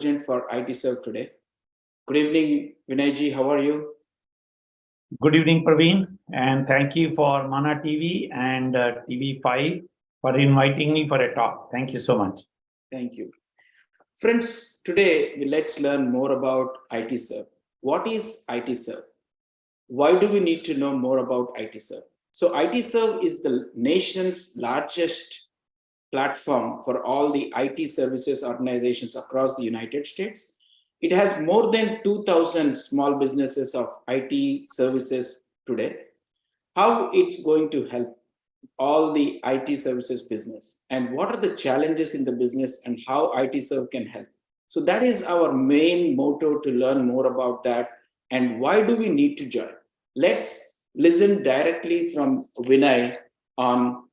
President for IT Serve today. Good evening, Vinayji. How are you? Good evening, Praveen, and thank you for Mana TV and TV5 for inviting me for a talk. Thank you so much. Thank you. Friends, today let's learn more about IT Serve. What is IT Serve? Why do we need to know more about IT Serve? So, IT Serve is the nation's largest platform for all the IT services organizations across the United States. It has more than 2,000 small businesses of IT services today. How it's going to help all the IT services business and what are the challenges in the business and how IT Serve can help. So that is our main motto to learn more about that and why do we need to join. Let's listen directly from Vinay on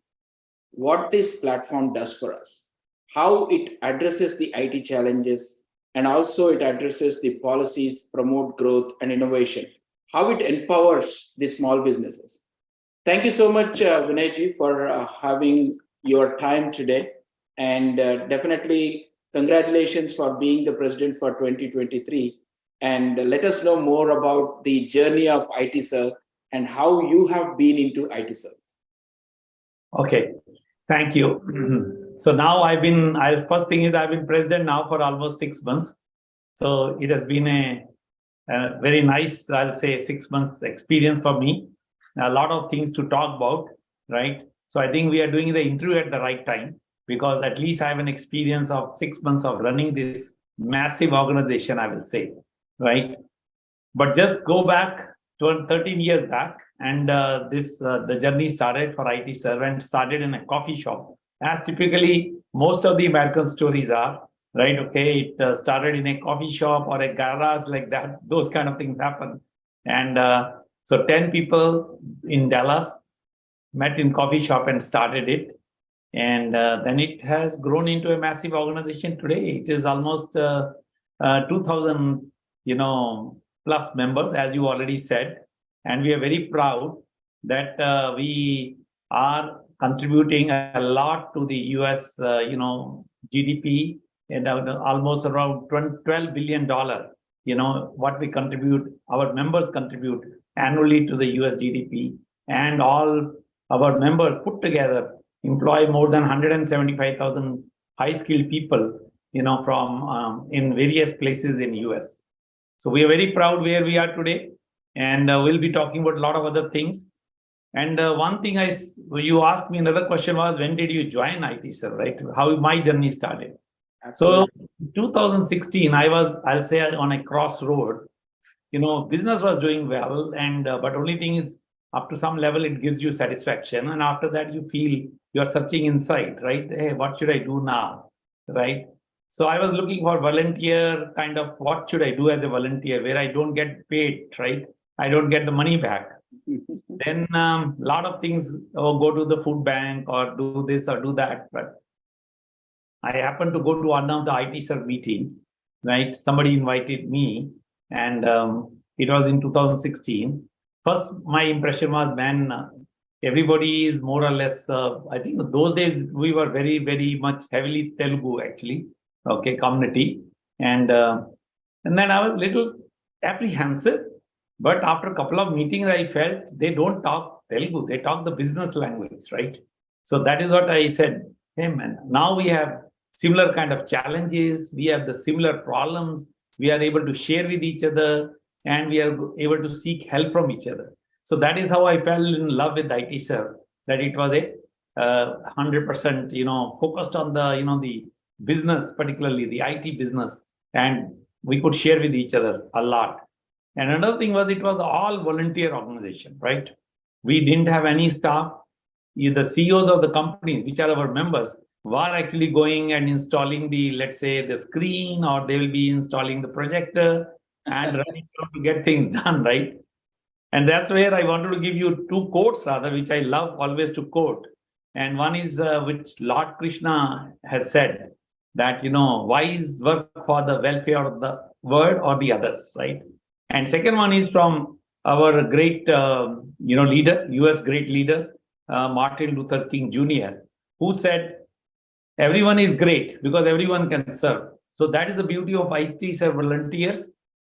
what this platform does for us, how it addresses the IT challenges, and also it addresses the policies, promote growth and innovation, how it empowers the small businesses. Thank you so much, Vinayji, for having your time today. And definitely congratulations for being the president for 2023. And let us know more about the journey of IT Serve and how you have been into IT Serve. Okay, thank you. So now first thing is I've been president now for almost 6 months. So it has been a very nice, I'll say 6 months experience for me. A lot of things to talk about, right? So I think we are doing the interview at the right time because at least I have an experience of 6 months of running this massive organization, I will say, right? But just go back to 13 years back and the journey started for IT Serve and started in a coffee shop, as typically most of the American stories are, right? Okay, it started in a coffee shop or a garage like that. Those kind of things happen. And so 10 people in Dallas met in coffee shop and started it. And then it has grown into a massive organization today. It is almost 2,000, plus members, as you already said. And we are very proud that we are contributing a lot to the US, GDP and almost around $12 billion, what we contribute, our members contribute annually to the US GDP, and all our members put together employ more than 175,000 high-skilled people, from in various places in US. So we are very proud where we are today, and we'll be talking about a lot of other things. And one thing you asked me, another question was, when did you join IT Serve, right? How my journey started. Absolutely. So 2016, I'll say on a crossroad. Business was doing well, and but only thing is, up to some level, it gives you satisfaction, and after that, you feel you're searching inside, right? Hey, what should I do now, right? So I was looking for volunteer kind of what should I do as a volunteer where I don't get paid, right? I don't get the money back. Then a lot of things, go to the food bank or do this or do that, but I happened to go to one of the IT Serve meeting, right? Somebody invited me, and it was in 2016. First, my impression was, man, everybody is more or less, I think those days we were very, very much heavily Telugu actually, okay, community. And then I was little apprehensive, but after a couple of meetings, I felt they don't talk Telugu, they talk the business language, right? So that is what I said, hey man, now we have similar kind of challenges, we have the similar problems, we are able to share with each other, and we are able to seek help from each other. So that is how I fell in love with IT Serve, that it was a 100%, focused on the, the business, particularly the IT business, and we could share with each other a lot. And another thing was, it was all volunteer organization, right? We didn't have any staff. The CEOs of the companies, which are our members, were actually going and installing let's say, the screen, or they will be installing the projector and running to get things done, right? And that's where I wanted to give you two quotes, rather, which I love always to quote. And one is which Lord Krishna has said, that, wise work for the welfare of the world or the others, right? And second one is from our great, leader, US great leaders, Martin Luther King Jr., who said, everyone is great because everyone can serve. So that is the beauty of IT volunteers,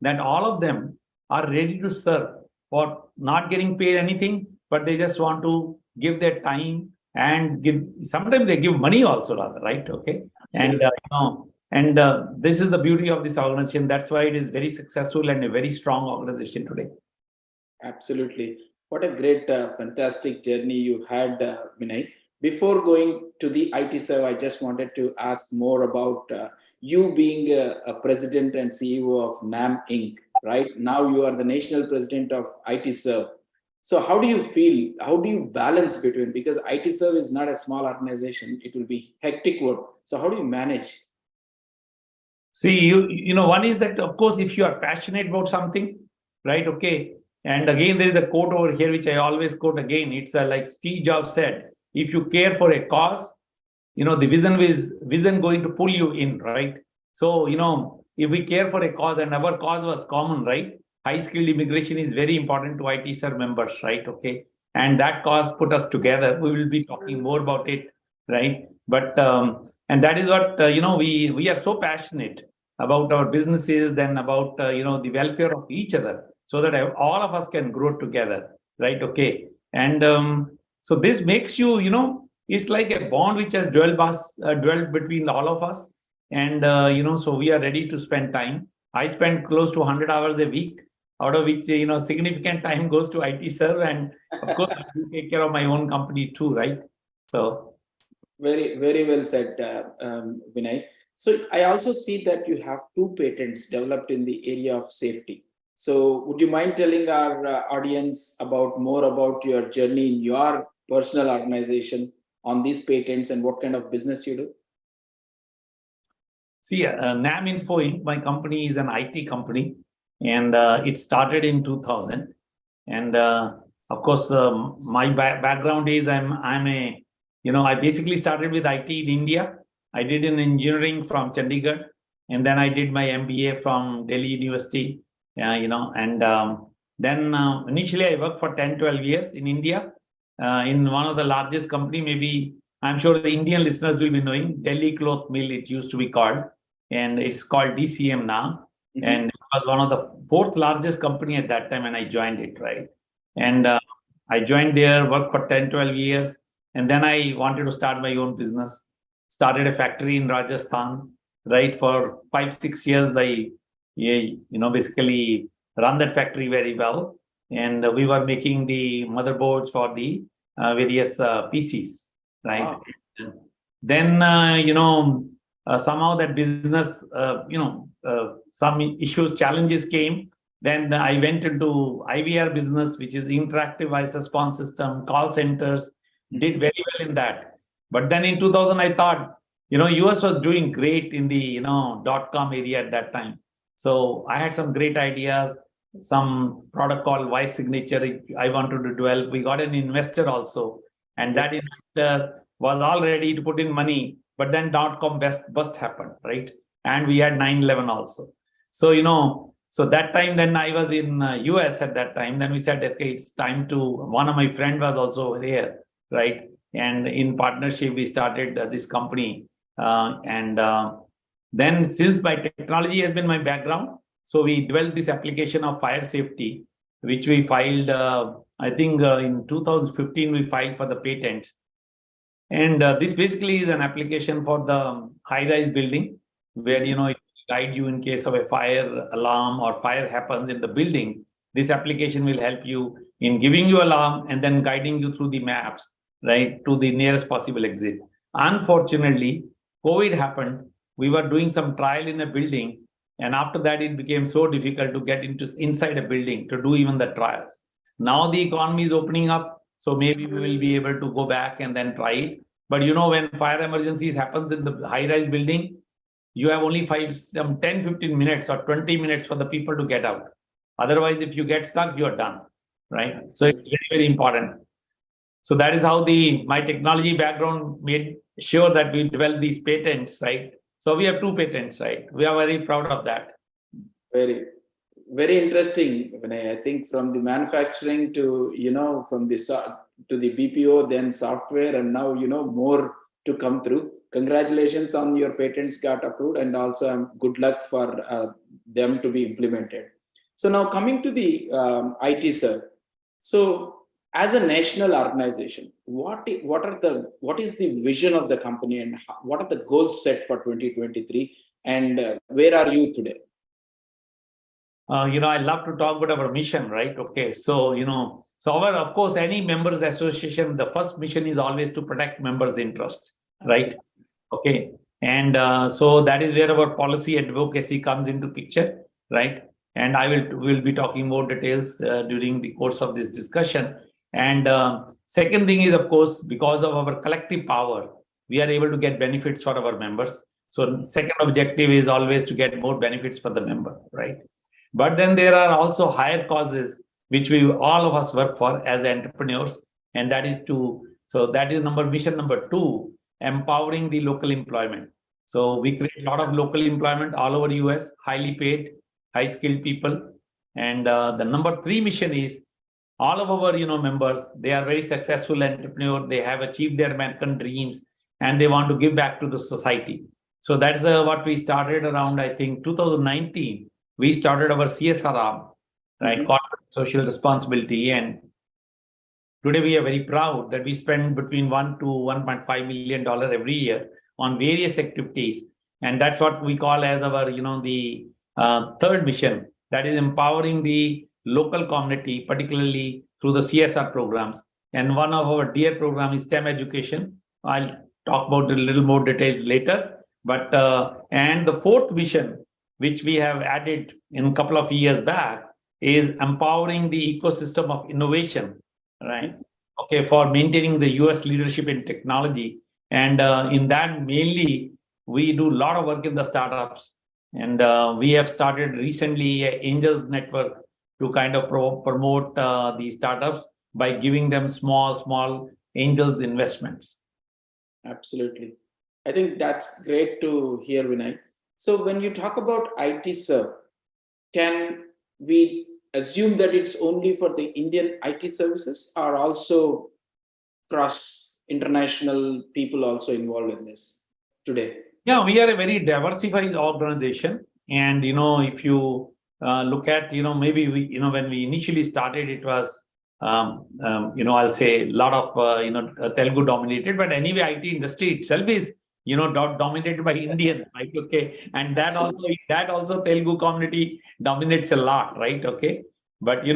that all of them are ready to serve for not getting paid anything, but they just want to give their time and give. Sometimes they give money also, rather, right? Okay, and Absolutely. and this is the beauty of this organization. That's why it is very successful and a very strong organization today. Absolutely. What a great, fantastic journey you had, Vinay. Before going to the IT serve, I just wanted to ask more about you being a president and CEO of NAM Inc. Right now, you are the national president of IT serve. So, how do you feel? How do you balance between? Because IT serve is not a small organization; it will be hectic work. So, how do you manage? See, one is that, of course, if you are passionate about something, right? Okay. And again, there is a quote over here, which I always quote again. It's like Steve Jobs said, if you care for a cause, the vision going to pull you in, right? So, if we care for a cause, and our cause was common, right? High skilled immigration is very important to IT sir members, right? Okay. And that cause put us together. We will be talking more about it, right? But and that is what we are so passionate about our businesses, then about the welfare of each other, so that all of us can grow together, right? Okay. And so this makes it's like a bond which has dwelled between all of us. And so we are ready to spend time. I spend close to 100 hours a week, out of which significant time goes to IT serve, and of course I do take care of my own company too, right? So Very, very well said, Vinay. So I also see that you have two patents developed in the area of safety. So would you mind telling our audience about more about your journey in your personal organization on these patents and what kind of business you do? see, NAM Info Inc., my company is an IT company, and it started in 2000. And of course, my background is I'm a I basically started with IT in India. I did an engineering from Chandigarh, and then I did my MBA from Delhi University. And then initially I worked for 10-12 years in India, in one of the largest company. Maybe I'm sure the Indian listeners will be knowing Delhi Cloth Mill. It used to be called, and it's called DCM now. Mhm. And it was one of the fourth largest company at that time when I joined it, right? And I joined there, worked for 10-12 years, and then I wanted to start my own business. Started a factory in Rajasthan, right? For 5-6 years, basically run that factory very well. And we were making the motherboards for the various PCs, right? Wow. Then, somehow that business, some issues, challenges came. Then I went into IVR business, which is interactive voice response system, call centers, did very well in that. But then in 2000, I thought, US was doing great in the, .com area at that time. So I had some great ideas, some product called Voice Signature I wanted to develop. We got an investor also, and Okay. that investor was all ready to put in money, but then .com bust happened, right? And we had 9/11 also. So, so that time, then I was in US at that time. Then we said, okay, it's time to. One of my friend was also here, right? And in partnership, we started this company. And then, since my technology has been my background, so we developed this application of fire safety, which we filed. I think in 2015 we filed for the patents. And this basically is an application for the high-rise building, where it will guide you in case of a fire alarm or fire happens in the building. This application will help you in giving you alarm and then guiding you through the maps, right, to the nearest possible exit. Unfortunately, COVID happened. We were doing some trial in a building, and after that, it became so difficult to get inside a building to do even the trials. Now the economy is opening up, so maybe we will be able to go back and then try it. But when fire emergencies happens in the high-rise building, you have only 10, 15 minutes or 20 minutes for the people to get out. Otherwise, if you get stuck, you are done, right? So it's Absolutely. very, very important. So that is how my technology background made sure that we developed these patents, right? So we have two patents, right? We are very proud of that. Very, very interesting, Vinay. I think from the manufacturing to, from the to the BPO, then software, and now, more to come through. Congratulations on your patents got approved, and also good luck for them to be implemented. So now coming to the IT, sir. So as a national organization, what is the vision of the company, and what are the goals set for 2023, and where are you today? I love to talk about our mission, right? Okay, so of course, any members association, the first mission is always to protect members' interest, right? Okay, and so that is where our policy advocacy comes into picture, right? And will be talking more details during the course of this discussion. And second thing is, of course, because of our collective power, we are able to get benefits for our members. So second objective is always to get more benefits for the member, right? But then there are also higher causes which we all of us work for as entrepreneurs, and that is mission number two, empowering the local employment. So we create a lot of local employment all over US, highly paid, high skilled people. And the number three mission is all of our members, they are very successful entrepreneurs, they have achieved their American dreams, and they want to give back to the society. So that's what we started around, I think, 2019. We started our CSR arm, right? Corporate social responsibility. And today we are very proud that we spend between $1 to $1.5 million every year on various activities. And that's what we call as our, the third mission, that is empowering the local community, particularly through the CSR programs. And one of our dear program is STEM education. I'll talk about a little more details later. But and the fourth mission, which we have added in a couple of years back, is empowering the ecosystem of innovation, right? Okay, for maintaining the US leadership in technology. And in that, mainly, we do a lot of work in the startups. And we have started recently Angels Network to kind of promote the startups by giving them small angels investments. Absolutely. I think that's great to hear, Vinay. So when you talk about IT, sir, can we assume that it's only for the Indian IT services, or also cross international people also involved in this today? Yeah, we are a very diversified organization. And, if you look at, maybe when we initially started, it was, I'll say a lot of, Telugu dominated, but anyway, IT industry itself is, dominated by Indians, right? Okay. And that also Telugu community dominates a lot, right? Okay. But,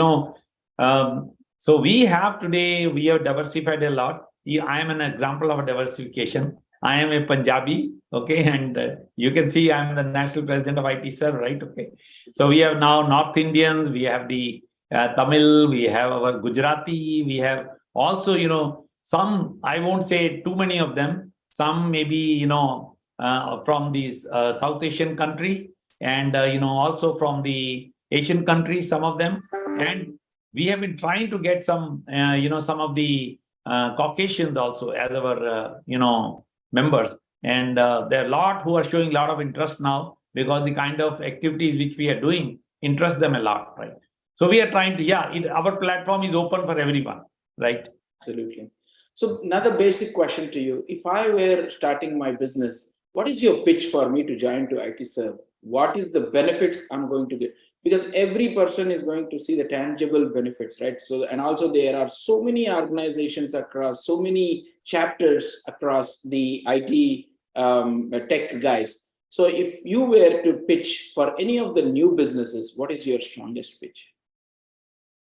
so we have diversified a lot. I am an example of a diversification. I am a Punjabi, okay, and you can see I'm the national president of IT, sir, right? Okay. So we have now North Indians, we have the Tamil, we have our Gujarati, we have also, some, I won't say too many of them, some maybe, from these South Asian country, and, also from the Asian countries, some of them. And we have been trying to get some, some of the Caucasians also as our, members. And there are a lot who are showing a lot of interest now, because the kind of activities which we are doing interest them a lot, right? So we are trying to, our platform is open for everyone, right? Absolutely. So another basic question to you: if I were starting my business, what is your pitch for me to join to IT Serve? What is the benefits I'm going to get? Because every person is going to see the tangible benefits, right? So, and also there are so many organizations across, so many chapters across the IT tech guys. So if you were to pitch for any of the new businesses, what is your strongest pitch?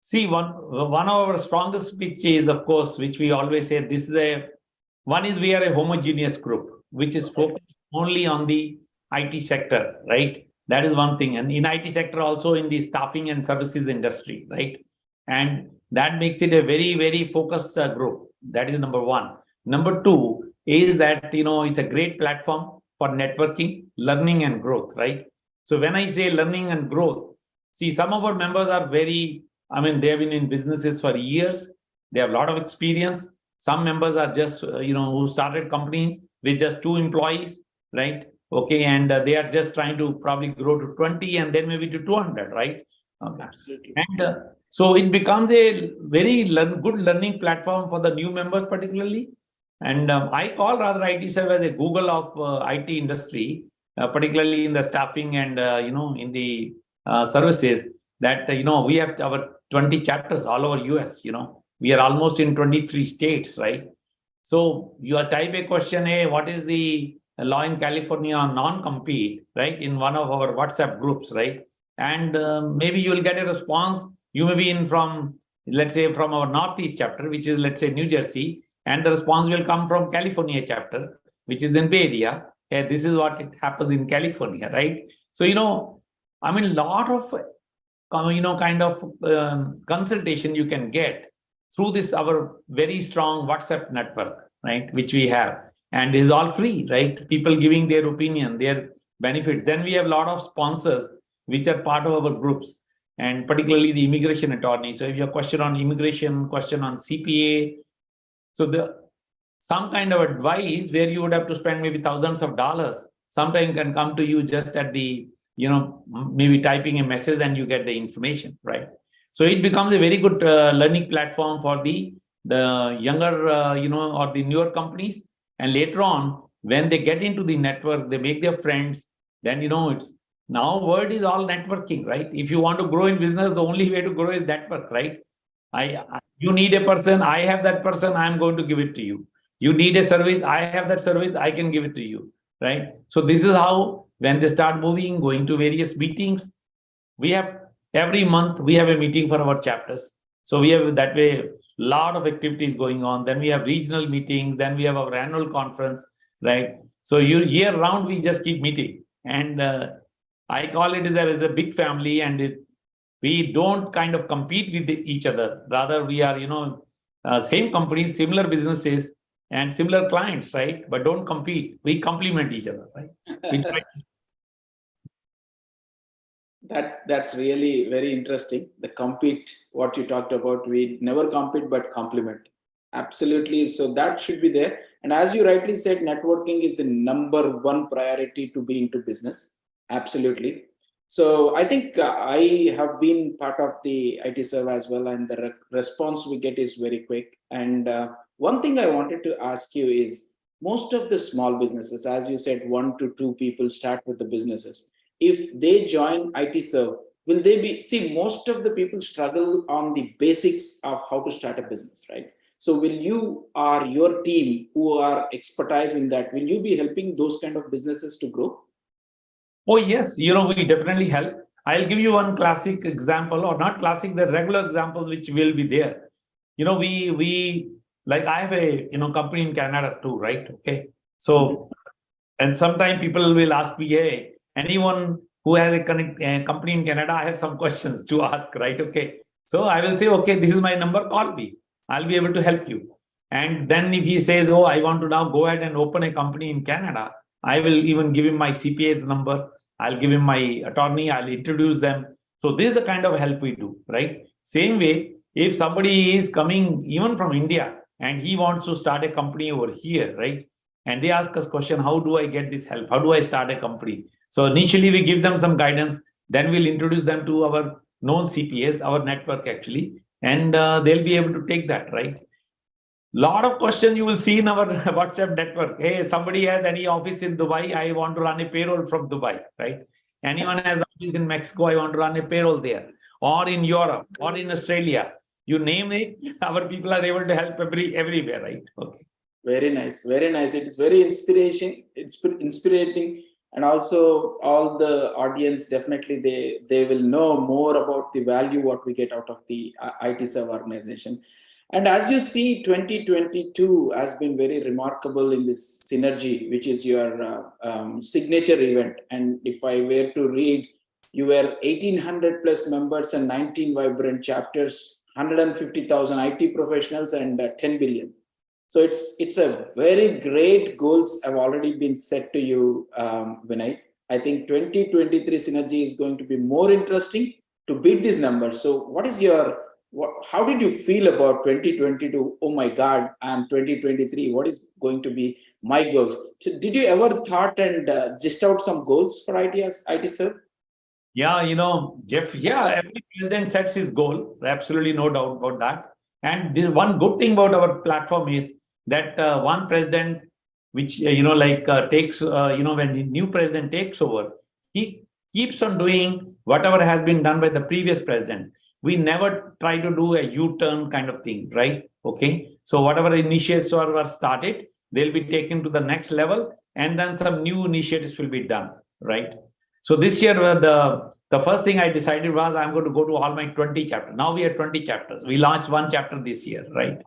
See, one of our strongest pitch is, of course, which we always say, we are a homogeneous group, which is focused only on the IT sector, right? That is one thing. And in IT sector, also in the staffing and services industry, right? And that makes it a very, very focused group. That is number one. Number two is that, it's a great platform for networking, learning, and growth, right? So when I say learning and growth, see, some of our members are they have been in businesses for years. They have a lot of experience. Some members are just, who started companies with just 2 employees, right? Okay, and they are just trying to probably grow to 20 and then maybe to 200, right? Okay. Absolutely. And so it becomes a very good learning platform for the new members, particularly. And I call rather IT serve as a Google of IT industry, particularly in the staffing and in the services. That we have our 20 chapters all over US. We are almost in 23 states, right? So you are type a question, hey, what is the law in California on non-compete, right? In one of our WhatsApp groups, right? And maybe you will get a response. You may be in from, let's say, from our Northeast chapter, which is, let's say, New Jersey, and the response will come from California chapter, which is in Bay Area. Hey, this is what it happens in California, right? So, I mean, a lot of, kind of consultation you can get through this, our very strong WhatsApp network, right? Which we have. And this is all free, right? People giving their opinion, their benefit. Then we have a lot of sponsors, which are part of our groups, and particularly the immigration attorney. So if you have a question on immigration, question on CPA, so some kind of advice where you would have to spend maybe thousands of dollars, sometimes can come to you just at the, maybe typing a message and you get the information, right? So it becomes a very good learning platform for the younger, or the newer companies. And later on, when they get into the network, they make their friends, then, it's now word is all networking, right? If you want to grow in business, the only way to grow is network, right? You need a person, I have that person, I'm going to give it to you. You need a service, I have that service, I can give it to you, right? So this is how, when they start moving, going to various meetings, we have every month we have a meeting for our chapters. So we have that way a lot of activities going on. Then we have regional meetings, then we have our annual conference, right? So year round we just keep meeting, and I call it as a big family, and we don't kind of compete with each other. Rather, we are, same companies, similar businesses, and similar clients, right? But don't compete. We complement each other, right? That's really very interesting. The compete, what you talked about, we never compete but complement. Absolutely. So that should be there. And as you rightly said, networking is the number one priority to be into business. Absolutely. So I think I have been part of the IT serve as well, and the response we get is very quick. And one thing I wanted to ask you is, most of the small businesses, as you said, 1 to 2 people start with the businesses. If they join IT serve, will they be, see, most of the people struggle on the basics of how to start a business, right? So will you or your team who are expertise in that, will you be helping those kind of businesses to grow? Oh, yes, we definitely help. I'll give you one classic example, or not classic, the regular examples which will be there. We like, I have a company in Canada too, right? Okay. So, and sometimes people will ask me, hey, anyone who has a company in Canada, I have some questions to ask, right? Okay. So I will say, okay, this is my number, call me. I'll be able to help you. And then if he says, oh, I want to now go ahead and open a company in Canada, I will even give him my CPA's number. I'll give him my attorney. I'll introduce them. So this is the kind of help we do, right? Same way, if somebody is coming even from India and he wants to start a company over here, right? And they ask us question, how do I get this help? How do I start a company? So initially we give them some guidance. Then we'll introduce them to our known CPAs, our network actually, and they'll be able to take that, right? Lot of questions you will see in our WhatsApp network. Hey, somebody has any office in Dubai, I want to run a payroll from Dubai, right? Anyone has office in Mexico, I want to run a payroll there, or in Europe, or in Australia. You name it, our people are able to help everywhere, right? Okay. Very nice, very nice. It's very inspiration. It's inspiring, and also all the audience definitely they will know more about the value what we get out of the IT serve organization. And as you see, 2022 has been very remarkable in this synergy, which is your signature event. And if I were to read, you were 1,800 plus members and 19 vibrant chapters, 150,000 IT professionals, and 10 billion. So it's a very great goals have already been set to you, Vinay. I think 2023 synergy is going to be more interesting to beat these numbers. So what is your, how did you feel about 2022? Oh my God, I'm 2023. What is going to be my goals? So did you ever thought and gist out some goals for ideas, IT serve? Yeah, Jeff, yeah, every president sets his goal. Absolutely no doubt about that. And this one good thing about our platform is that one president, which takes when the new president takes over, he keeps on doing whatever has been done by the previous president. We never try to do a U-turn kind of thing, right? Okay, so whatever initiatives were started, they'll be taken to the next level, and then some new initiatives will be done, right? So this year, the first thing I decided was I'm going to go to all my 20 chapters. Now we have 20 chapters. We launched one chapter this year, right?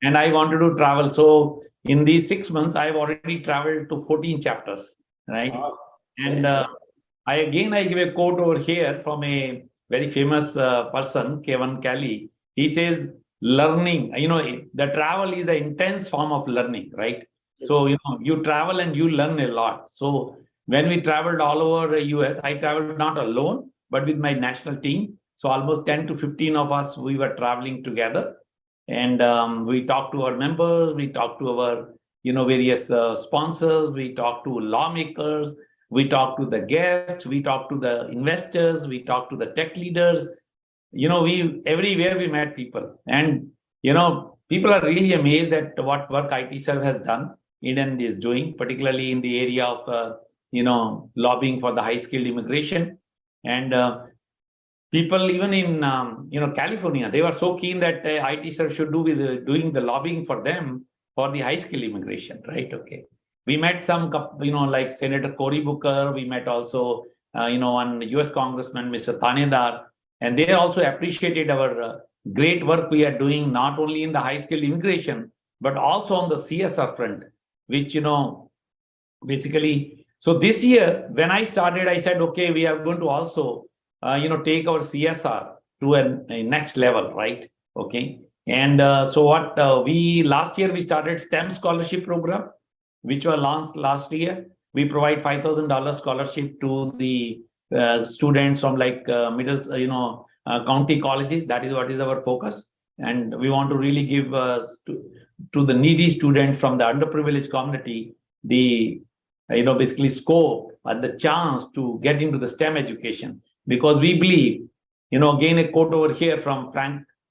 And I wanted to travel. So in these 6 months, I've already traveled to 14 chapters, right? And I give a quote over here from a very famous person, Kevin Kelly. He says, learning, the travel is an intense form of learning, right? So, you travel and you learn a lot. So when we traveled all over the US, I traveled not alone, but with my national team. So almost 10 to 15 of us, we were traveling together. And we talked to our members, we talked to our, various sponsors, we talked to lawmakers, we talked to the guests, we talked to the investors, we talked to the tech leaders. We everywhere we met people. And, people are really amazed at what work ITserve has done, Eden is doing, particularly in the area of, lobbying for the high-skilled immigration. And people even in California, they were so keen that ITserve should do with doing the lobbying for them for the high-skilled immigration, right? Okay. We met some, like Senator Cory Booker. We met also, one US Congressman, Mr. Tanedar, and they also appreciated our great work we are doing, not only in the high-skilled immigration, but also on the CSR front, which, basically, so this year, when I started, I said, okay, we are going to also, take our CSR to a next level, right? Okay. And so what last year we started STEM scholarship program, which was launched last year. We provide $5,000 scholarship to the students from like county colleges. That is what is our focus. And we want to really give to the needy students from the underprivileged community the, basically scope and the chance to get into the STEM education. Because we believe, again, a quote over here from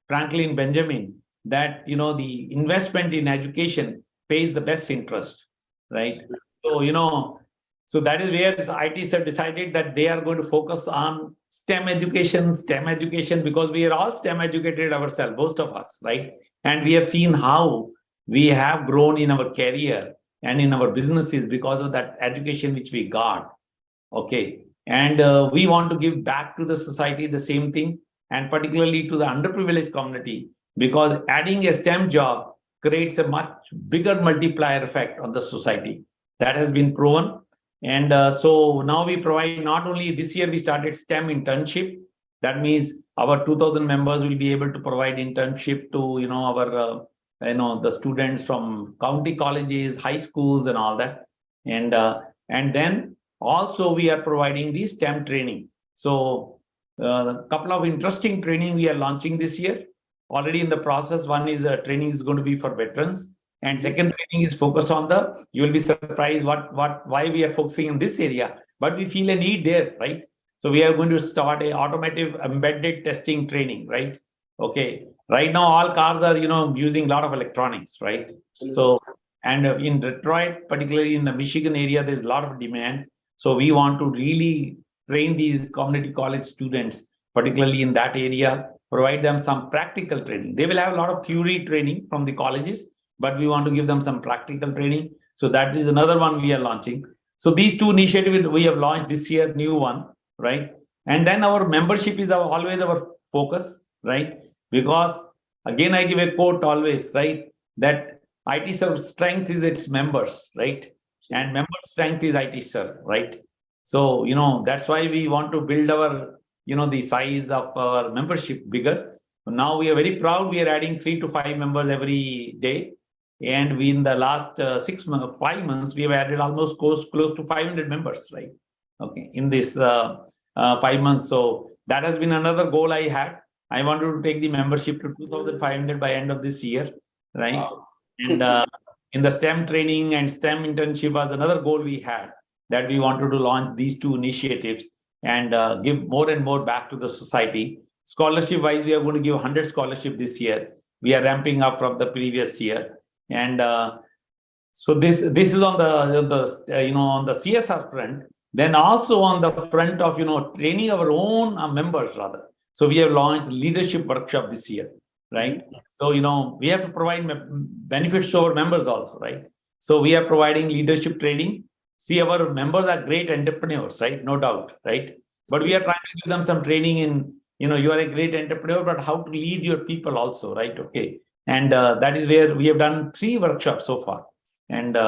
Franklin Benjamin, that, the investment in education pays the best interest, right? So, so that is where ITserve decided that they are going to focus on STEM education, because we are all STEM educated ourselves, most of us, right? And we have seen how we have grown in our career and in our businesses because of that education which we got, okay? And we want to give back to the society the same thing, and particularly to the underprivileged community, because adding a STEM job creates a much bigger multiplier effect on the society. That has been proven. And so now we provide, not only this year we started STEM internship. That means our 2,000 members will be able to provide internship to, our, the students from county colleges, high schools and all that. And then also we are providing the STEM training. So a couple of interesting training we are launching this year. Already in the process, one is training is going to be for veterans. And second training is focused on you will be surprised why we are focusing in this area, but we feel a need there, right? So we are going to start a automotive embedded testing training, right? Okay. Right now, all cars are, using a lot of electronics, right? So, and in Detroit, particularly in the Michigan area, there's a lot of demand. So we want to really train these community college students, particularly in that area, provide them some practical training. They will have a lot of theory training from the colleges, but we want to give them some practical training. So that is another one we are launching. So these two initiatives we have launched this year, new one, right? And then our membership is always our focus, right? Because again, I give a quote always, right? That ITserve's strength is its members, right? And member strength is ITserve, right? So, that's why we want to build our, the size of our membership bigger. Now we are very proud. We are adding 3 to 5 members every day. And we, in the last 5 months, we have added almost close to 500 members, right? Okay, in this 5 months. So that has been another goal I had. I wanted to take the membership to 2,500 by end of this year, right? Wow. And in the STEM training and STEM internship was another goal we had, that we wanted to launch these two initiatives and give more and more back to the society. Scholarship wise, we are going to give 100 scholarship this year. We are ramping up from the previous year. And so this is on the on the CSR front. Then also on the front of training our own members rather. So we have launched leadership workshop this year, right? So we have to provide benefits to our members also, right? So we are providing leadership training. See, our members are great entrepreneurs, right? No doubt, right? But we are trying to give them some training in you are a great entrepreneur, but how to lead your people also, right? Okay, and that is where we have done 3 workshops so far, and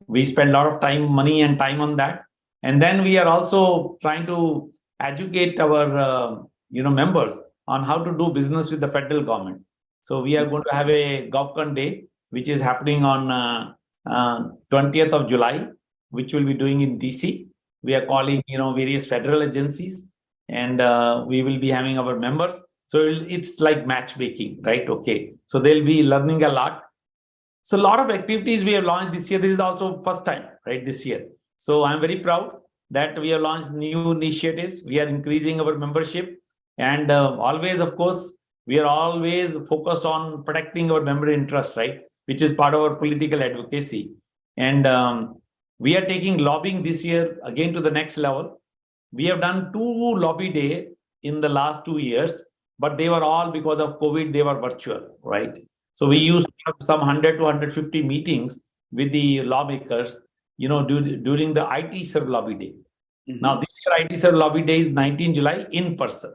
we spend a lot of time, money, and time on that. And then we are also trying to educate our members on how to do business with the federal government. So we are going to have a GovCon Day, which is happening on 20th of July, which we'll be doing in DC. We are calling various federal agencies, and we will be having our members. So it's like matchmaking, right? Okay, so they'll be learning a lot. So a lot of activities we have launched this year. This is also first time, right, this year. So I'm very proud that we have launched new initiatives. We are increasing our membership, and always, of course, we are always focused on protecting our member interests, right, which is part of our political advocacy. And we are taking lobbying this year again to the next level. We have done 2 lobby day in the last 2 years, but they were all because of COVID, they were virtual, right? So we used to have some 100 to 150 meetings with the lawmakers, during the IT Serve Lobby Day. Now, this year IT Serve Lobby Day is 19 July in person.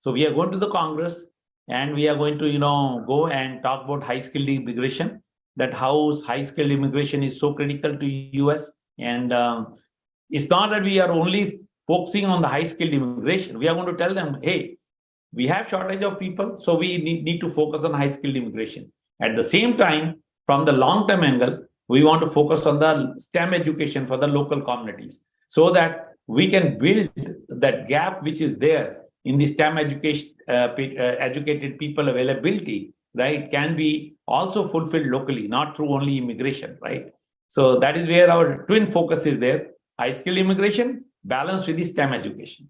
So we are going to the Congress, and we are going to, go and talk about high-skilled immigration, that how high-skilled immigration is so critical to US. And it's not that we are only focusing on the high-skilled immigration. We are going to tell them, hey, we have shortage of people, so we need to focus on high-skilled immigration. At the same time, from the long-term angle, we want to focus on the STEM education for the local communities, so that we can build that gap which is there in the STEM education, educated people availability, right, can be also fulfilled locally, not through only immigration, right? So that is where our twin focus is there: high-skilled immigration balanced with the STEM education.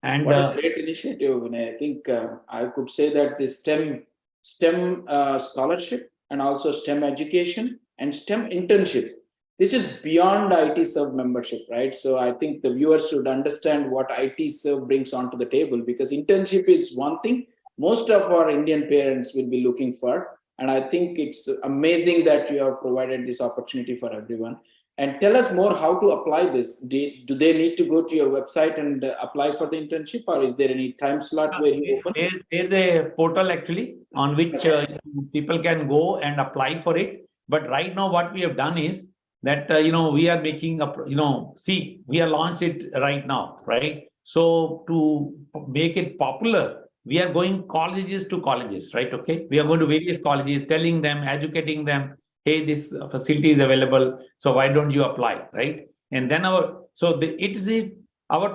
And what a great initiative, Vinay. I think I could say that the STEM scholarship, and also STEM education and STEM internship, this is beyond IT Serve membership, right? So I think the viewers should understand what IT Serve brings onto the table, because internship is one thing most of our Indian parents will be looking for. And I think it's amazing that you have provided this opportunity for everyone. And tell us more how to apply this. Do they need to go to your website and apply for the internship, or is there any time slot where you open? There's a portal actually on which people can go and apply for it. But right now, what we have done is that we are making a see, we are launched it right now, right? So to make it popular, we are going colleges to colleges, right? Okay, we are going to various colleges, telling them, educating them, hey, this facility is available, so why don't you apply, right? And then our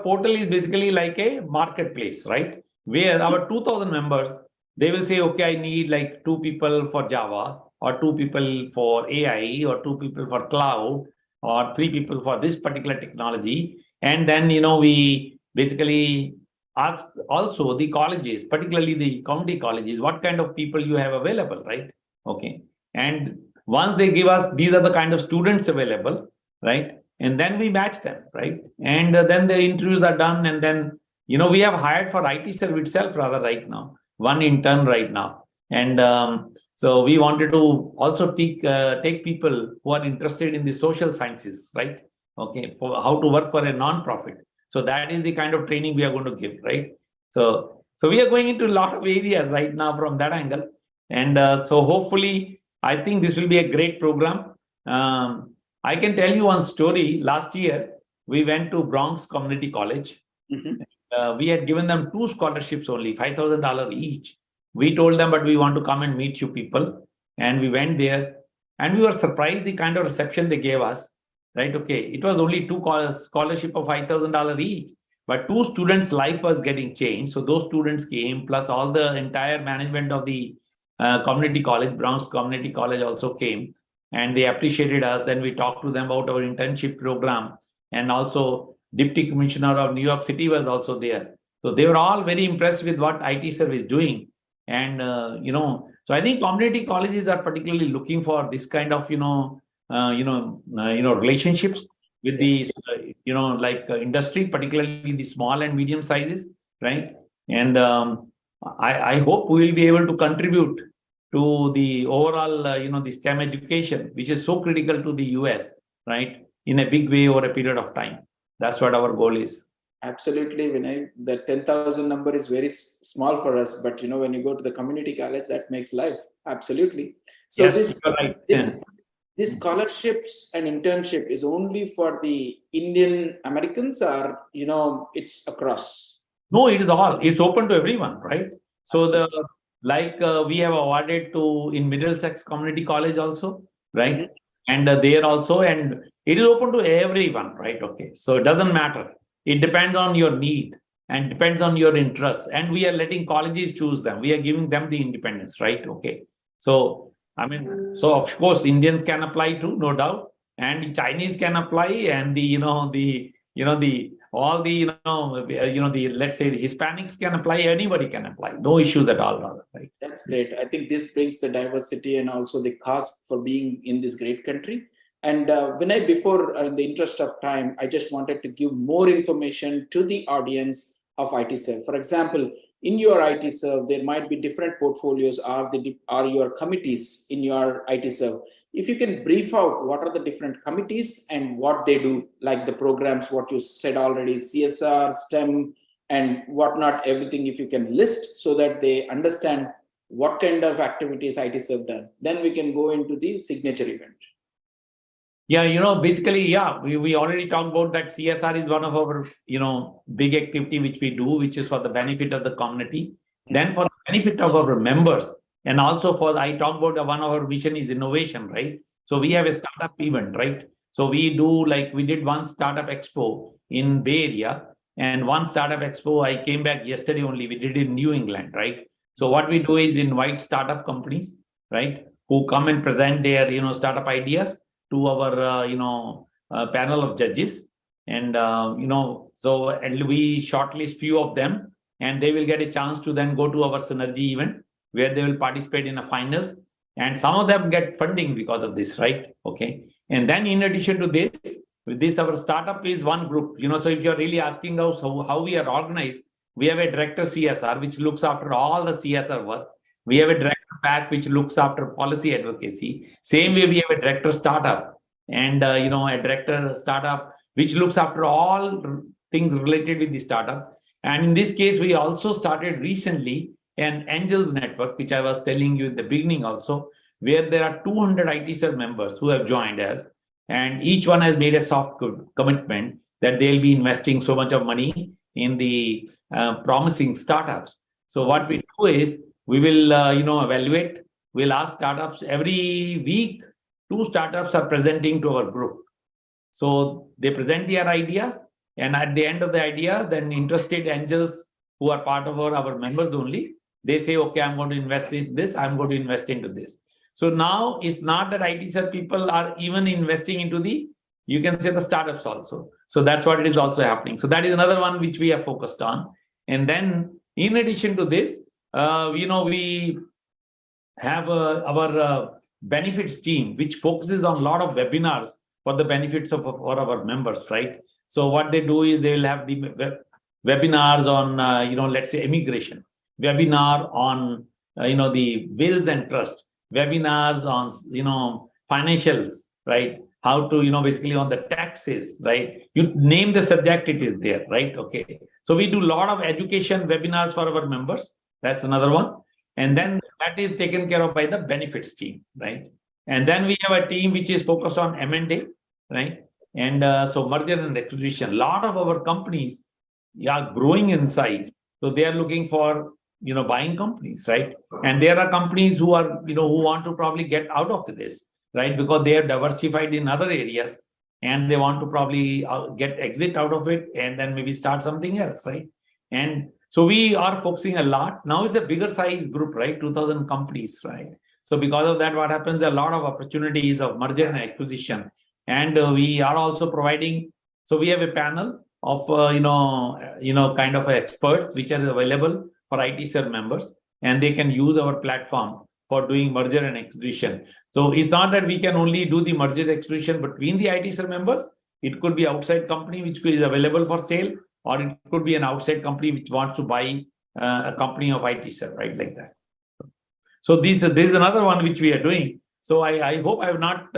portal is basically like a marketplace, right, where our 2000 members, they will say, okay, I need like 2 people for Java, or 2 people for AI, or 2 people for cloud, or 3 people for this particular technology. And then we basically ask also the colleges, particularly the county colleges, what kind of people you have available, right? Okay, and once they give us, these are the kind of students available, right? And then we match them, right? And then the interviews are done, and then we have hired for IT Serve itself rather right now, 1 intern right now. And so we wanted to also take people who are interested in the social sciences, right? Okay, for how to work for a non-profit. So that is the kind of training we are going to give, right? So we are going into a lot of areas right now from that angle. And so hopefully, I think this will be a great program. I can tell you one story. Last year, we went to Bronx Community College. We had given them 2 scholarships only, $5,000 each. We told them, but we want to come and meet you people. And we went there, and we were surprised the kind of reception they gave us, right? Okay, it was only 2 scholarship of $5,000 each, but 2 students' life was getting changed. So those students came, plus all the entire management of the community college, Bronx Community College also came, and they appreciated us. Then we talked to them about our internship program, and also Deputy Commissioner of New York City was also there. So they were all very impressed with what IT Serve is doing. And, so I think community colleges are particularly looking for this kind of, relationships with the, industry, particularly the small and medium sizes, right? And I hope we will be able to contribute to the overall, the STEM education, which is so critical to the US, right? In a big way over a period of time. That's what our goal is. Absolutely, Vinay. The 10,000 number is very small for us, but when you go to the community college, that makes life. Absolutely. So Yes, you're right. this scholarships and internship is only for the Indian Americans, or it's across. No, it is all. It's open to everyone, right? So Absolutely. we have awarded to in Middlesex Community College also, right? Mhm. And there also, and it is open to everyone, right? Okay, so it doesn't matter. It depends on your need and depends on your interest. And we are letting colleges choose them. We are giving them the independence, right? Okay. So I mean, so of course Indians can apply too, no doubt, and Chinese can apply, and the all the the let's say the Hispanics can apply, anybody can apply, no issues at all, rather, right? That's great. I think this brings the diversity and also the cost for being in this great country. And Vinay, before, in the interest of time, I just wanted to give more information to the audience of IT Serve. For example, in your IT Serve, there might be different portfolios or your committees in your IT Serve. If you can brief out what are the different committees and what they do, like the programs, what you said already, CSR, STEM, and whatnot, everything, if you can list so that they understand what kind of activities IT Serve done, then we can go into the signature event. Yeah, basically, yeah, we already talked about that. CSR is one of our, big activity which we do, which is for the benefit of the community. Then for the benefit of our members, and also I talked about one of our vision is innovation, right? So we have a startup event, right? So we did one startup expo in Bay Area, and one startup expo, I came back yesterday only, we did in New England, right? So what we do is invite startup companies, right, who come and present their, startup ideas to our panel of judges, and so and we shortlist few of them, and they will get a chance to then go to our synergy event where they will participate in the finals, and some of them get funding because of this, right? Okay. And then in addition to this, with this, our startup is one group, so if you're really asking us how we are organized, we have a director CSR which looks after all the CSR work. We have a director PAC which looks after policy advocacy. Same way, we have a director startup, and a director startup which looks after all things related with the startup. And in this case, we also started recently an Angels Network, which I was telling you in the beginning also, where there are 200 ITSER members who have joined us, and each one has made a soft commitment that they'll be investing so much of money in the promising startups. So what we do is we will evaluate. We'll ask startups every week. 2 startups are presenting to our group. So they present their ideas, and at the end of the idea, then interested angels who are part of our members only, they say, okay, I'm going to invest in this, I'm going to invest into this. So now it's not that ITSR people are even investing into you can say the startups also. So that's what it is also happening. So that is another one which we are focused on. And then in addition to this, we have our benefits team, which focuses on a lot of webinars for the benefits of our members, right? So what they do is they will have the webinars on, let's say immigration, webinar on, the wills and trust, webinars on, financials, right? How to, basically on the taxes, right? You name the subject, it is there, right? Okay. So we do a lot of education webinars for our members. That's another one. And then that is taken care of by the benefits team, right? And then we have a team which is focused on M&A, right? And so merger and acquisition. A lot of our companies are growing in size, so they are looking for buying companies, right? And there are companies who are who want to probably get out of this, right? Because they are diversified in other areas, and they want to probably get exit out of it, and then maybe start something else, right? And so we are focusing a lot. Now it's a bigger size group, right? 2,000 companies, right? So because of that, what happens? There are a lot of opportunities of merger and acquisition. And we are also providing, so we have a panel of, kind of experts which are available for ITSER members. and they can use our platform for doing merger and acquisition. So it's not that we can only do the merger and acquisition between the IT cell members. It could be outside company which is available for sale, or it could be an outside company which wants to buy a company of IT cell, right? Like that. So this is another one which we are doing. So I hope I have not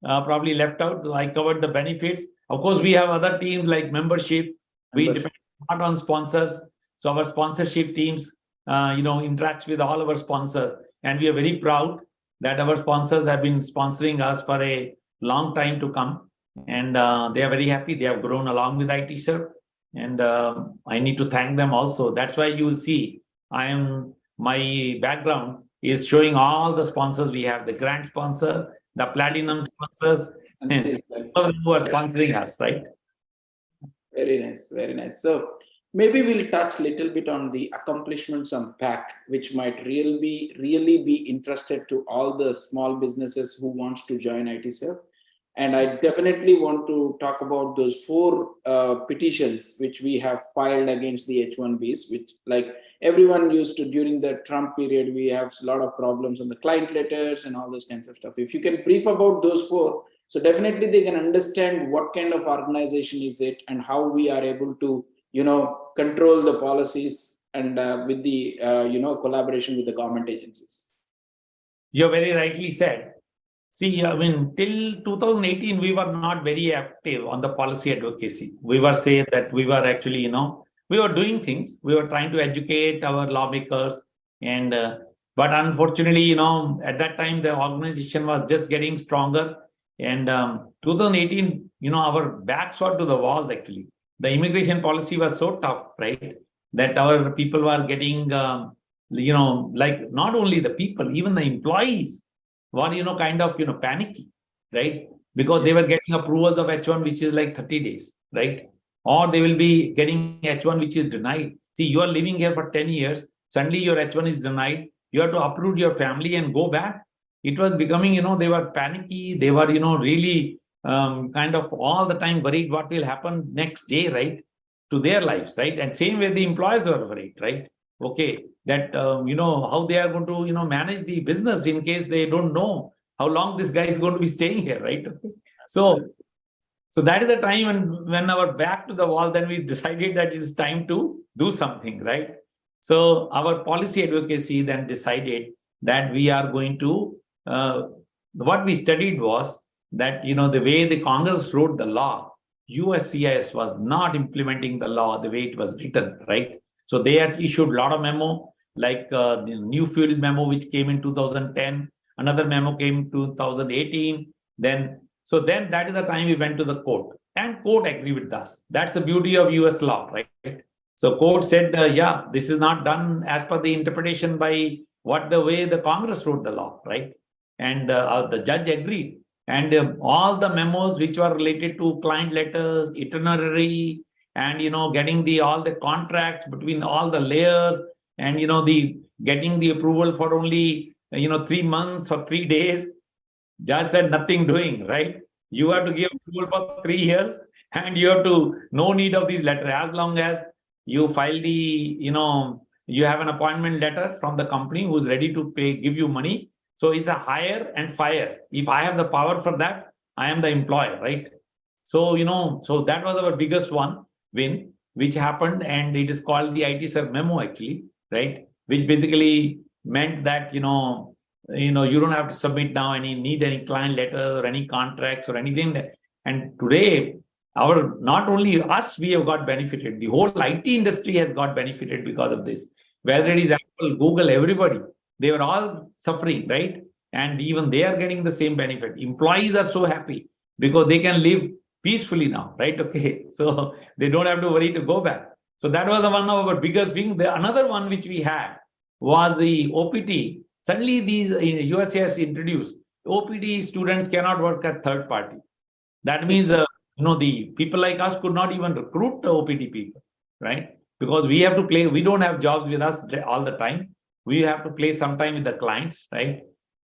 probably left out. I covered the benefits. Of course, we have other teams like membership. We depend not on sponsors. So our sponsorship teams, interacts with all our sponsors, and we are very proud that our sponsors have been sponsoring us for a long time to come, and they are very happy. They have grown along with IT Serve, and I need to thank them also. That's why you will see my background is showing all the sponsors we have: the grant sponsor, the platinum sponsors, and all of them who are sponsoring us, right? Very nice, very nice. So maybe we'll touch a little bit on the accomplishments on PAC, which might really be interested to all the small businesses who wants to join ITServe. And I definitely want to talk about those 4 petitions which we have filed against the H1Bs, which, like everyone used to during the Trump period, we have a lot of problems on the client letters and all those kinds of stuff. If you can brief about those 4, so definitely they can understand what kind of organization is it and how we are able to, control the policies and with the, collaboration with the government agencies. You're very rightly said. See, I mean, till 2018, we were not very active on the policy advocacy. We were saying that we were actually, we were doing things. We were trying to educate our lawmakers. And, but unfortunately, at that time, the organization was just getting stronger. And 2018, our backs were to the walls, actually. The immigration policy was so tough, right? That our people were getting, like not only the people, even the employees were, kind of, panicky, right? Because they were getting approvals of H1, which is like 30 days, right? Or they will be getting H1, which is denied. See, you are living here for 10 years. Suddenly your H1 is denied. You have to uproot your family and go back. It was becoming, they were panicky. They were, really kind of all the time worried what will happen next day, right? To their lives, right? And same way the employers were worried, right? Okay, that, how they are going to, manage the business in case they don't know how long this guy is going to be staying here, right? So that is the time when our back to the wall, then we decided that it's time to do something, right? So our policy advocacy then decided that we are going to, what we studied was that, the way the Congress wrote the law, USCIS was not implementing the law the way it was written, right? So they had issued a lot of memo, like the new fuel memo, which came in 2010. Another memo came in 2018. Then that is the time we went to the court, and court agreed with us. That's the beauty of US law, right? So court said, yeah, this is not done as per the interpretation by the way the Congress wrote the law, right? And the judge agreed. And all the memos which were related to client letters, itinerary, and getting all the contracts between all the layers, and the getting the approval for only 3 months or 3 days. Judge said nothing doing, right? You have to give approval for 3 years, and you have to no need of these letters as long as you file the you have an appointment letter from the company who's ready to give you money. So it's a hire and fire. If I have the power for that, I am the employer, right? So so that was our biggest win, which happened, and it is called the IT Serve memo, actually, right? Which basically meant that you don't have to submit now need any client letters or any contracts or anything. And today, not only us, we have got benefited. The whole IT industry has got benefited because of this. Whether it is Apple, Google, everybody, they were all suffering, right? And even they are getting the same benefit. Employees are so happy because they can live peacefully now, right? Okay, so they don't have to worry to go back. So that was one of our biggest things. Another one which we had was the OPT. Suddenly these USCIS introduced OPT students cannot work at third party. That means the people like us could not even recruit the OPT people, right? Because we have to play. We don't have jobs with us all the time. We have to play sometime with the clients, right?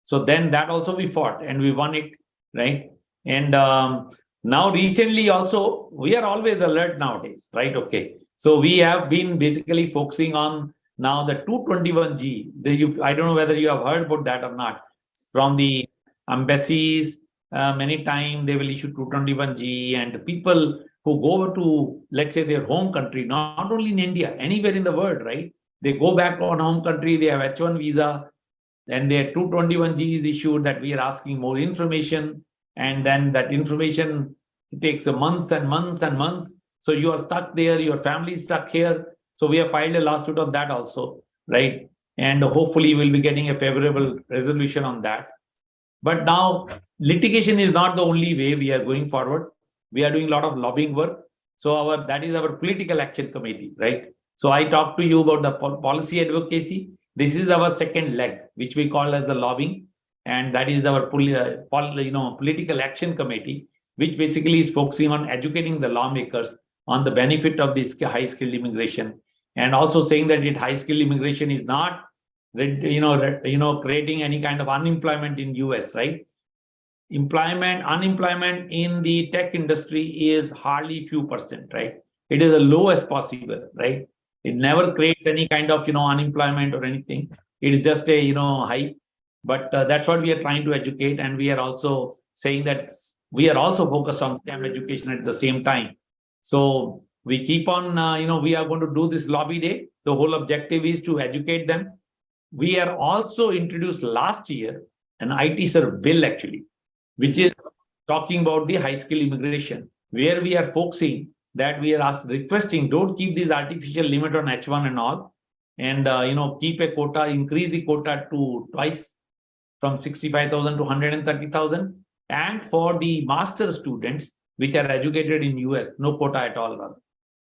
So then that also we fought and we won it, right? And now recently also we are always alert nowadays, right? Okay, so we have been basically focusing on now the 221G, I don't know whether you have heard about that or not. From the embassies, many times they will issue 221G, and people who go over to, let's say, their home country, not only in India, anywhere in the world, right? They go back on home country, they have H1 visa, and their 221G is issued that we are asking more information, and then that information takes months and months and months. So you are stuck there, your family is stuck here. So we have filed a lawsuit on that also, right? And hopefully we'll be getting a favorable resolution on that. But now litigation is not the only way we are going forward. We are doing a lot of lobbying work. So that is our political action committee, right? So I talked to you about the policy advocacy. This is our second leg, which we call as the lobbying, and that is our political action committee, which basically is focusing on educating the lawmakers on the benefit of this high skilled immigration, and also saying that high skilled immigration is not creating any kind of unemployment in US, right? Unemployment in the tech industry is hardly few percent, right? It is the lowest possible, right? It never creates any kind of unemployment or anything. It is just a hype. But that's what we are trying to educate, and we are also saying that we are also focused on STEM education at the same time. So we keep on, we are going to do this lobby day. The whole objective is to educate them. We are also introduced last year an IT bill actually, which is talking about the high skill immigration, where we are focusing that we are requesting, don't keep this artificial limit on H1 and all, and keep a quota, increase the quota to twice, from 65,000 to 130,000, and for the master students which are educated in US, no quota at all,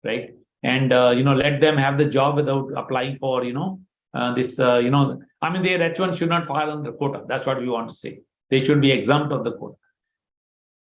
right? And let them have the job without applying for their H1 should not fall under quota. That's what we want to say. They should be exempt of the quota.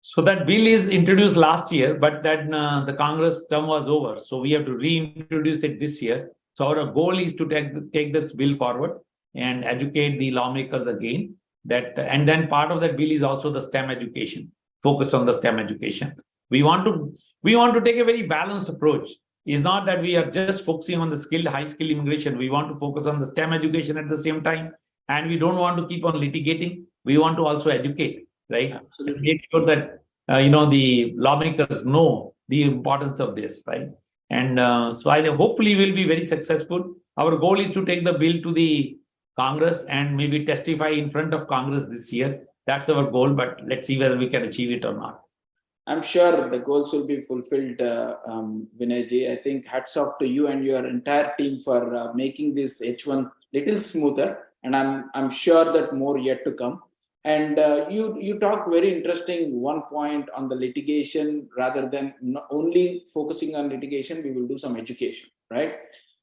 So that bill is introduced last year, but then the Congress term was over. So we have to reintroduce it this year. So our goal is to take this bill forward and educate the lawmakers again. And then part of that bill is also the STEM education, focus on the STEM education. We want to take a very balanced approach. It's not that we are just focusing on the high skill immigration. We want to focus on the STEM education at the same time. And we don't want to keep on litigating. We want to also educate, right? Absolutely. Make sure that, the lawmakers know the importance of this, right? And so I hopefully we'll be very successful. Our goal is to take the bill to the Congress and maybe testify in front of Congress this year. That's our goal, but let's see whether we can achieve it or not. I'm sure the goals will be fulfilled, Vinayji. I think hats off to you and your entire team for making this H1 little smoother, and I'm sure that more yet to come. And you talked very interesting one point on the litigation. Rather than not only focusing on litigation, we will do some education, right?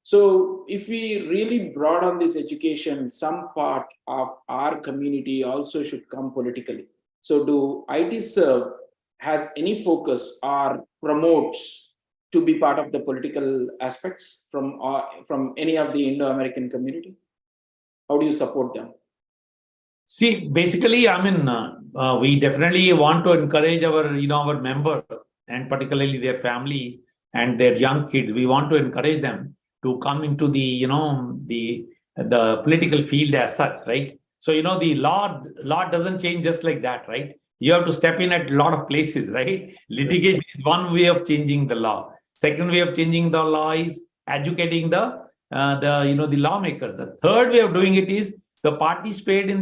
So if we really broaden this education, some part of our community also should come politically. So do IT serve has any focus or promotes to be part of the political aspects from any of the Indo-American community? How do you support them? See, basically, we definitely want to encourage our members, and particularly their families and their young kids. We want to encourage them to come into the political field as such, right? So the law doesn't change just like that, right? You have to step in at a lot of places, right? Litigation is one way of changing the law. Second way of changing the law is educating the lawmakers. The third way of doing it is the participate in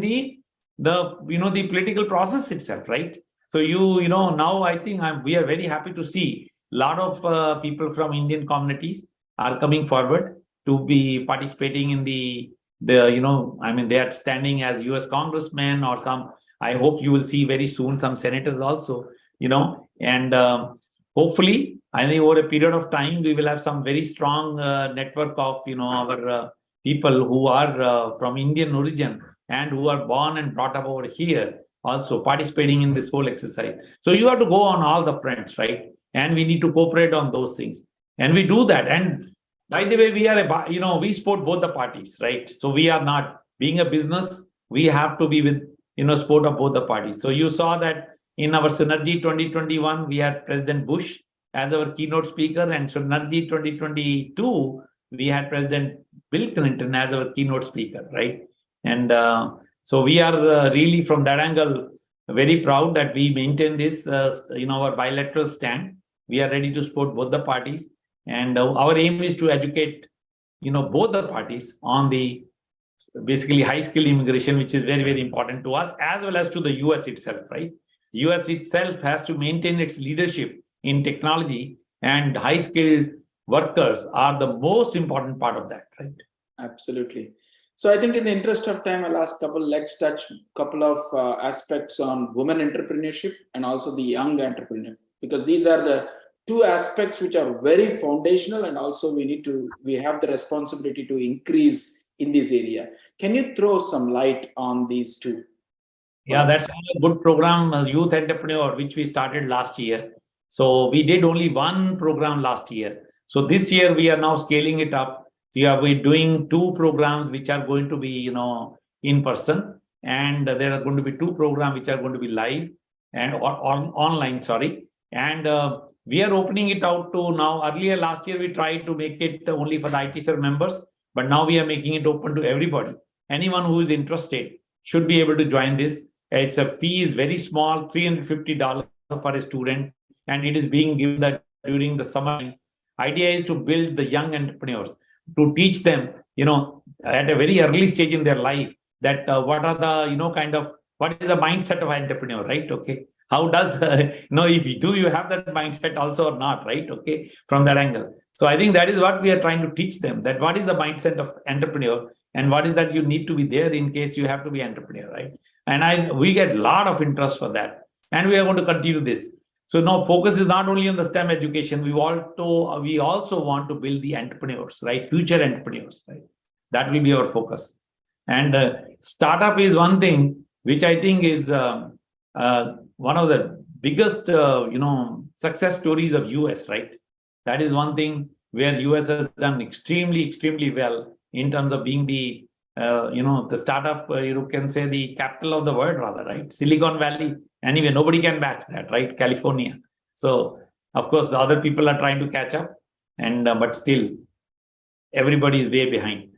the political process itself, right? So now I think we are very happy to see a lot of people from Indian communities are coming forward to be participating in they are standing as US congressmen or some. I hope you will see very soon some senators also, and hopefully, I think over a period of time, we will have some very strong network of, our people who are from Indian origin and who are born and brought up over here, also participating in this whole exercise. So you have to go on all the fronts, right? And we need to cooperate on those things. And we do that. And by the way, we support both the parties, right? So we are not being a business. We have to be with, support of both the parties. So you saw that in our Synergy 2021, we had President Bush as our keynote speaker, and Synergy 2022, we had President Bill Clinton as our keynote speaker, right? And so we are really from that angle very proud that we maintain this, our bilateral stand. We are ready to support both the parties, and our aim is to educate, both the parties on the basically high skill immigration, which is very, very important to us as well as to the US itself, right? US itself has to maintain its leadership in technology, and high skilled workers are the most important part of that, right? Absolutely. So I think in the interest of time, let's touch couple of aspects on women entrepreneurship and also the young entrepreneur, because these are the two aspects which are very foundational, and also we have the responsibility to increase in this area. Can you throw some light on these two? Yeah, that's a good program, Youth Entrepreneur, which we started last year. So we did only one program last year. So this year we are now scaling it up. So yeah, we're doing two programs which are going to be, in person, and there are going to be two programs which are going to be live and or online, sorry. And we are opening it out to now. Earlier last year we tried to make it only for the ITSER members, but now we are making it open to everybody. Anyone who is interested should be able to join this. It's a fee is very small, $350 for a student, and it is being given that during the summer. Idea is to build the young entrepreneurs, to teach them, at a very early stage in their life, that what are the, what is the mindset of entrepreneur, right? Okay. How does, if you have that mindset also or not, right? Okay. From that angle. So I think that is what we are trying to teach them, that what is the mindset of entrepreneur and what is that you need to be there in case you have to be entrepreneur, right? And we get a lot of interest for that, and we are going to continue this. So now focus is not only on the STEM education. We also want to build the entrepreneurs, right? Future entrepreneurs, right? That will be our focus. And startup is one thing which I think is one of the biggest, success stories of US, right? That is one thing where US has done extremely, extremely well in terms of being the the startup, you can say the capital of the world, rather, right? Silicon Valley. Anyway, nobody can match that, right? California. So, of course, the other people are trying to catch up, and but still, everybody is way behind.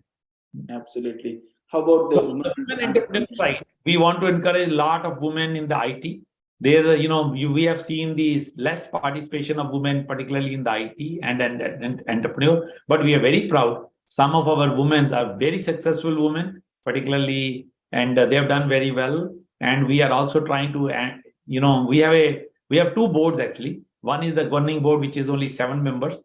Absolutely. How about the women entrepreneur side? We want to encourage a lot of women in the IT. There, we have seen these less participation of women, particularly in the IT and entrepreneur, but we are very proud. Some of our women are very successful women, particularly, and they have done very well. And we are also trying to, we have two boards actually. One is the governing board, which is only 7 members,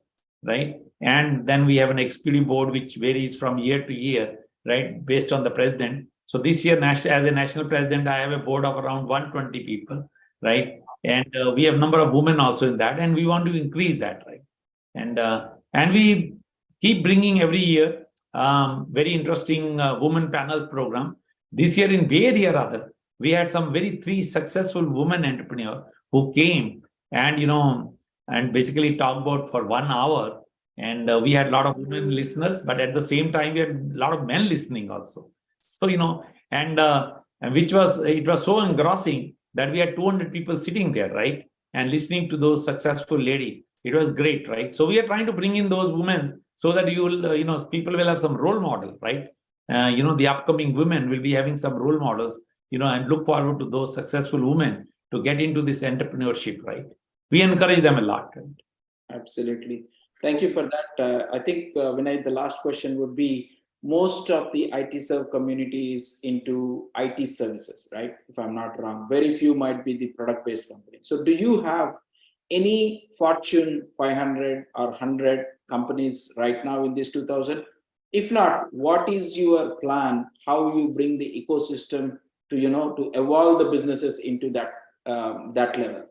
right? And then we have an executive board, which varies from year to year, right, based on the president. So this year, as a national president, I have a board of around 120 people, right? And we have a number of women also in that, and we want to increase that, right? And we keep bringing every year very interesting women panel program. This year in Bay Area, rather, we had some 3 successful women entrepreneurs who came and, and basically talked about for 1 hour. And we had a lot of women listeners, but at the same time, we had a lot of men listening also. So, and which was, it was so engrossing that we had 200 people sitting there, right? And listening to those successful lady. It was great, right? So we are trying to bring in those women so that you will, people will have some role model, right? The upcoming women will be having some role models, and look forward to those successful women to get into this entrepreneurship, right? We encourage them a lot. Right? Absolutely. Thank you for that. I think, Vinay, the last question would be, most of the IT serve community is into IT services, right? If I'm not wrong, very few might be the product-based company. So do you have any Fortune 500 or 100 companies right now in this 2000? If not, what is your plan? How you bring the ecosystem to, to evolve the businesses into that level?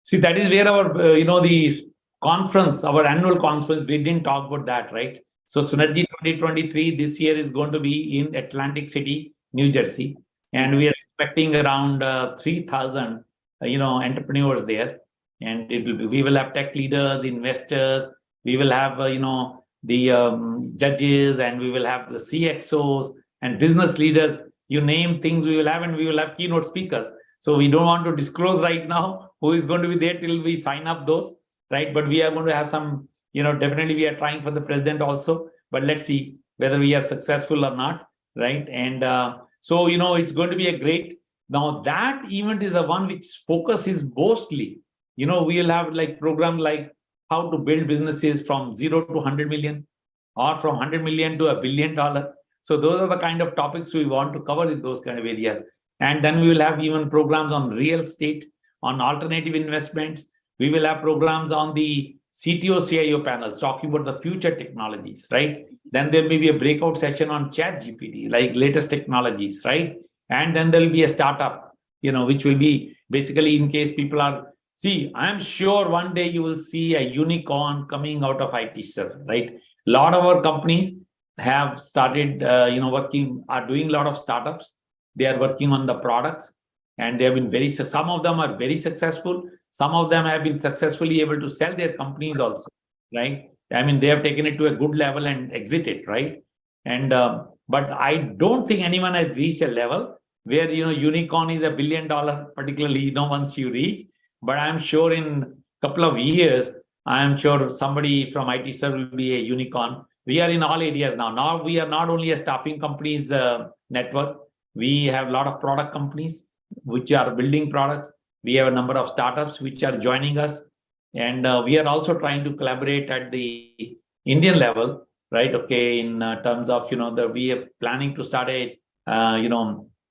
See, that is where our, the conference, our annual conference, we didn't talk about that, right? So Synergy 2023 this year is going to be in Atlantic City, New Jersey, and we are expecting around 3,000, entrepreneurs there, and we will have tech leaders, investors, we will have, the judges, and we will have the CXOs and business leaders. You name things, we will have, and we will have keynote speakers. So we don't want to disclose right now who is going to be there till we sign up those, right? But we are going to have some, definitely we are trying for the president also. but let's see whether we are successful or not, right? And so, it's going to be a great. Now, that event is the one which focuses mostly, we will have like program like how to build businesses from 0 to 100 million or from 100 million to $1 billion. So those are the kind of topics we want to cover in those kind of areas. And then we will have even programs on real estate, on alternative investments. We will have programs on the CTO, CIO panels talking about the future technologies, right? Then there may be a breakout session on Chat GPT, like latest technologies, right? And then there will be a startup, which will be basically in case people are, see, I'm sure one day you will see a unicorn coming out of IT, sir, right? A lot of our companies have started, are doing a lot of startups. They are working on the products, and they have been some of them are very successful. Some of them have been successfully able to sell their companies also, right? I mean, they have taken it to a good level and exited, right? And but I don't think anyone has reached a level where unicorn is $1 billion, particularly once you reach. But I'm sure in a couple of years, I'm sure somebody from IT Sir will be a unicorn. We are in all areas now. Now we are not only a staffing companies network. We have a lot of product companies which are building products. We have a number of startups which are joining us, and we are also trying to collaborate at the Indian level, right? Okay, in terms of we are planning to start a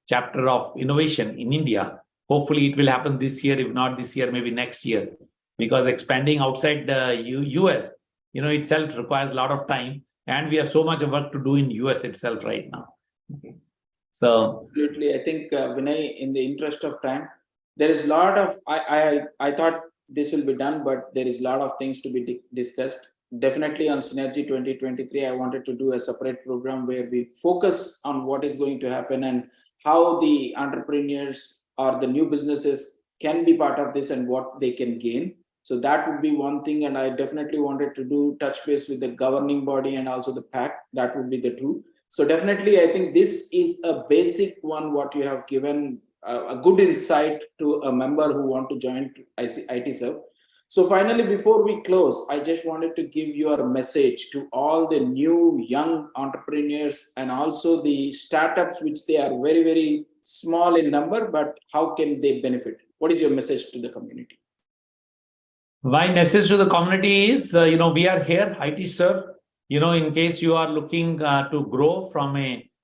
chapter of innovation in India. Hopefully, it will happen this year. If not this year, maybe next year, because expanding outside the US, itself requires a lot of time, and we have so much work to do in US itself right now. Okay. So absolutely, I think Vinay, in the interest of time, there is a lot of I thought this will be done, but there is a lot of things to be discussed. Definitely on Synergy 2023, I wanted to do a separate program where we focus on what is going to happen and how the entrepreneurs or the new businesses can be part of this and what they can gain. So that would be one thing, and I definitely wanted to do touch base with the governing body and also the pack. That would be the two. So definitely, I think this is a basic one. What you have given a good insight to a member who want to join IT Serve. So finally, before we close, I just wanted to give your message to all the new young entrepreneurs and also the startups, which they are very, very small in number, but how can they benefit? What is your message to the community? My message to the community is, we are here, IT Sir. In case you are looking to grow from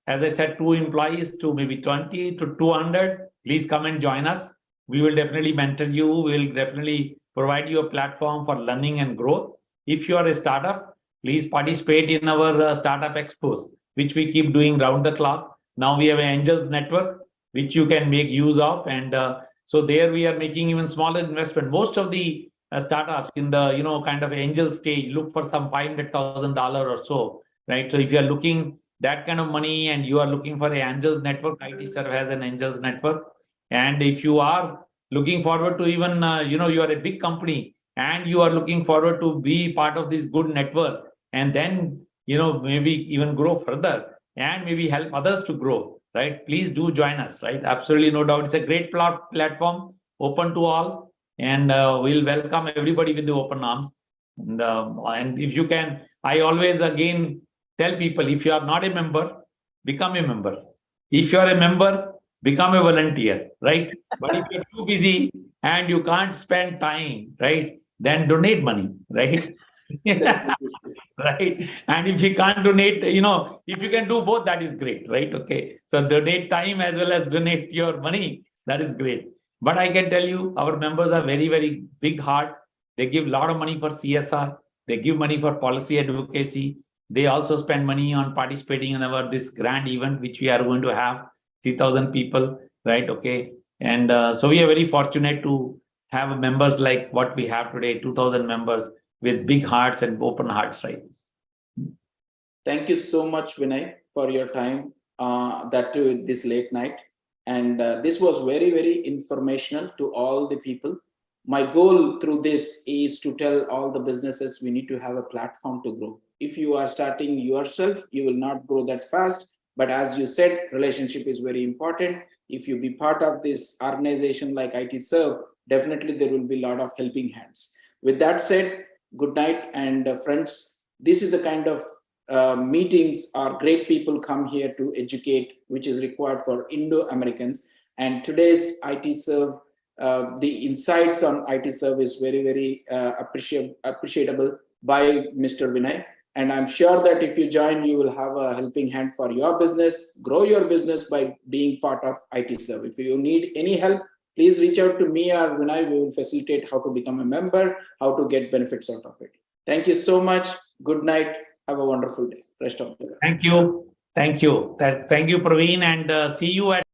as I said, 2 employees to maybe 20 to 200, please come and join us. We will definitely mentor you. We will definitely provide you a platform for learning and growth. If you are a startup, please participate in our startup expos, which we keep doing round the clock. Now we have an Angels Network, which you can make use of. And so there we are making even smaller investment. Most of the startups in the kind of angel stage look for some $500,000 or so, right? So if you are looking that kind of money and you are looking for the Angels Network, IT Serve has an Angels Network. And if you are looking forward to even you are a big company and you are looking forward to be part of this good network, and then maybe even grow further and maybe help others to grow, right? Please do join us, right? Absolutely, no doubt. It's a great platform, open to all. And we'll welcome everybody with the open arms. And if you can, I always again tell people, if you are not a member, become a member. If you are a member, become a volunteer, right? But if you're too busy and you can't spend time, right, then donate money, right? Right. And if you can't donate, if you can do both, that is great, right? Okay. So donate time as well as donate your money. That is great. But I can tell you, our members are very, very big heart. They give a lot of money for CSR. They give money for policy advocacy. They also spend money on participating in this grand event, which we are going to have 3,000 people, right? Okay. And so we are very fortunate to have members like what we have today, 2,000 members with big hearts and open hearts, right? Thank you so much, Vinay, for your time, that too this late night. And this was very, very informational to all the people. My goal through this is to tell all the businesses we need to have a platform to grow. If you are starting yourself, you will not grow that fast. But as you said, relationship is very important. If you be part of this organization like IT Serve, definitely there will be a lot of helping hands. With that said, good night, and friends. This is a kind of meetings or great people come here to educate, which is required for Indo-Americans. And today's IT Serve, the insights on IT Serve is very, very appreciable by Mr. Vinay. And I'm sure that if you join, you will have a helping hand for your business, grow your business by being part of IT Serve. If you need any help, please reach out to me or Vinay. We will facilitate how to become a member, how to get benefits out of it. Thank you so much. Good night. Have a wonderful day. Rest of the day. Thank you. Thank you. Thank you, Praveen, and see you at